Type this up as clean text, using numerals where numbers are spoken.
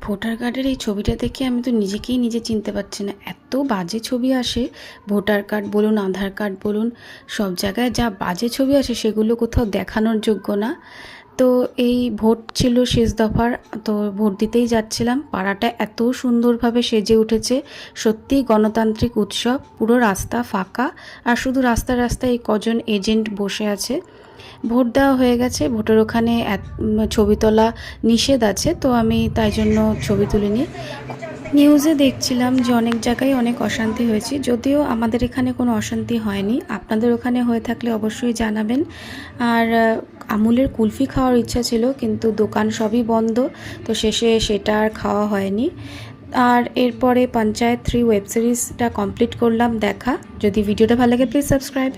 Voter কার্ডের এই ছবিটা দেখে আমি তো নিজেকেই নিজে চিনতে পারছি না, এত বাজে ছবি আসে। ভোটার কার্ড বলুন, আধার কার্ড বলুন, সব জায়গায় যা বাজে ছবি আসে সেগুলো কোথাও দেখানোর যোগ্য না। তো এই ভোট ছিল শেষ দফার, তো ভোট দিতেই যাচ্ছিলাম। পাড়াটা এত সুন্দরভাবে সেজে উঠেছে, সত্যিই গণতান্ত্রিক উৎসব। পুরো রাস্তা ফাঁকা, আর শুধু রাস্তায় রাস্তায় এই কজন এজেন্ট বসে আছে। ভোট দেওয়া হয়ে গেছে, ভোটের ওখানে ছবি তোলা নিষেধ আছে, তো আমি তাই জন্য ছবি তুলিনি। নিউজে দেখছিলাম যে অনেক জায়গায় অনেক অশান্তি হয়েছে, যদিও আমাদের এখানে কোনো অশান্তি হয়নি। আপনাদের ওখানে হয়ে থাকলে অবশ্যই জানাবেন। আর আমুলের কুলফি খাওয়ার ইচ্ছা ছিল, কিন্তু দোকান সবই বন্ধ, তো শেষে সেটা আর খাওয়া হয়নি। আর এরপরে পঞ্চায়েত 3 ওয়েব সিরিজটা কমপ্লিট করলাম দেখা। যদি ভিডিওটা ভালো লাগে প্লিজ সাবস্ক্রাইব।